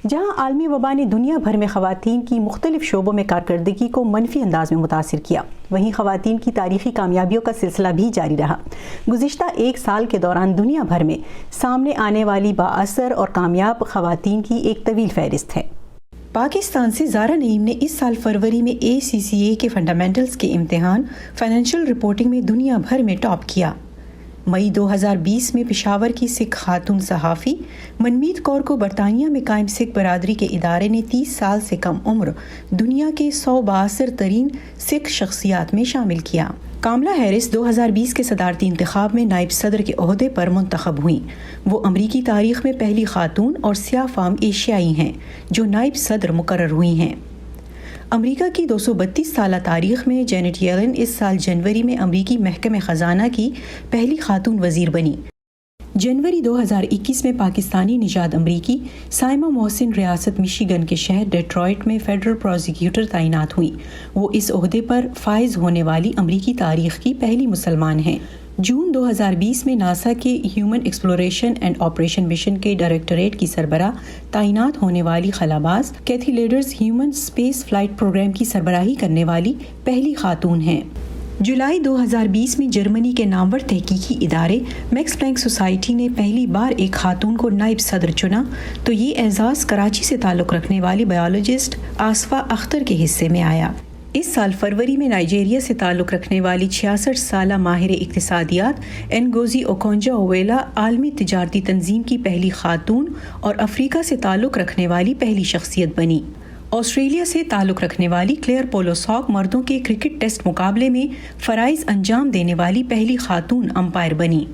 جہاں عالمی وبا نے دنیا بھر میں خواتین کی مختلف شعبوں میں کارکردگی کو منفی انداز میں متاثر کیا، وہیں خواتین کی تاریخی کامیابیوں کا سلسلہ بھی جاری رہا۔ گزشتہ ایک سال کے دوران دنیا بھر میں سامنے آنے والی بااثر اور کامیاب خواتین کی ایک طویل فہرست ہے۔ پاکستان سے زارا نعیم نے اس سال فروری میں ACCA کے فنڈامنٹلز کے امتحان فائنینشیل رپورٹنگ میں دنیا بھر میں ٹاپ کیا۔ مئی 2020 میں پشاور کی سکھ خاتون صحافی منمیت کور کو برطانیہ میں قائم سکھ برادری کے ادارے نے 30 سال سے کم عمر دنیا کے 100 بااثر ترین سکھ شخصیات میں شامل کیا۔ کاملا ہیرس 2020 کے صدارتی انتخاب میں نائب صدر کے عہدے پر منتخب ہوئیں۔ وہ امریکی تاریخ میں پہلی خاتون اور سیاہ فام ایشیائی ہیں جو نائب صدر مقرر ہوئی ہیں۔ امریکہ کی 232 سالہ تاریخ میں جینٹ یلن اس سال جنوری میں امریکی محکمہ خزانہ کی پہلی خاتون وزیر بنی۔ جنوری 2021 میں پاکستانی نژاد امریکی سائمہ محسن ریاست مشیگن کے شہر ڈیٹرائٹ میں فیڈرل پروزیکیوٹر تعینات ہوئیں۔ وہ اس عہدے پر فائز ہونے والی امریکی تاریخ کی پہلی مسلمان ہیں۔ جون 2020 میں ناسا کے human exploration and operation mission کے ڈائریکٹوریٹ کی سربراہ تعینات ہونے والی خلاباز Kathy Lueders human space flight programme کی سربراہی کرنے والی پہلی خاتون ہیں۔ جولائی 2020 میں جرمنی کے نامور تحقیقی ادارے میکس پلانک سوسائٹی نے پہلی بار ایک خاتون کو نائب صدر چنا تو یہ اعزاز کراچی سے تعلق رکھنے والی بایولوجسٹ آصفہ اختر کے حصے میں آیا۔ اس سال فروری میں نائجیریا سے تعلق رکھنے والی 66 سالہ ماہر اقتصادیات انگوزی اوکونجا اویلا عالمی تجارتی تنظیم کی پہلی خاتون اور افریقہ سے تعلق رکھنے والی پہلی شخصیت بنی۔ آسٹریلیا سے تعلق رکھنے والی کلیئر پولوساک مردوں کے کرکٹ ٹیسٹ مقابلے میں فرائض انجام دینے والی پہلی خاتون امپائر بنی۔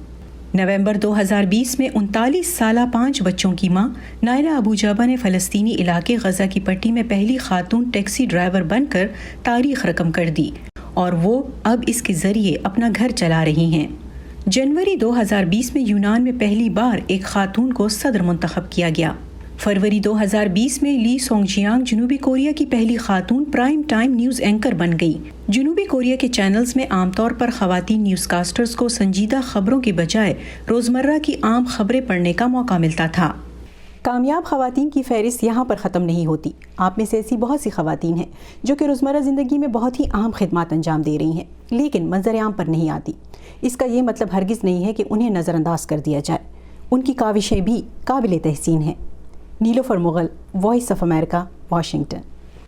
نومبر 2020 میں 39 سالہ 5 بچوں کی ماں نائلہ ابو جابہ نے فلسطینی علاقے غزہ کی پٹی میں پہلی خاتون ٹیکسی ڈرائیور بن کر تاریخ رقم کر دی اور وہ اب اس کے ذریعے اپنا گھر چلا رہی ہیں۔ جنوری 2020 میں یونان میں پہلی بار ایک خاتون کو صدر منتخب کیا گیا۔ فروری 2020 میں لی سونگ جیانگ جنوبی کوریا کی پہلی خاتون پرائم ٹائم نیوز اینکر بن گئی۔ جنوبی کوریا کے چینلز میں عام طور پر خواتین نیوز کاسٹرز کو سنجیدہ خبروں کے بجائے روزمرہ کی عام خبریں پڑھنے کا موقع ملتا تھا۔ کامیاب خواتین کی فہرست یہاں پر ختم نہیں ہوتی۔ آپ میں سے ایسی بہت سی خواتین ہیں جو کہ روزمرہ زندگی میں بہت ہی عام خدمات انجام دے رہی ہیں لیکن منظر عام پر نہیں آتی۔ اس کا یہ مطلب ہرگز نہیں ہے کہ انہیں نظر انداز کر دیا جائے۔ ان کی کاوشیں بھی قابل تحسین ہیں۔ Nilofar Mughal, voice of America, Washington.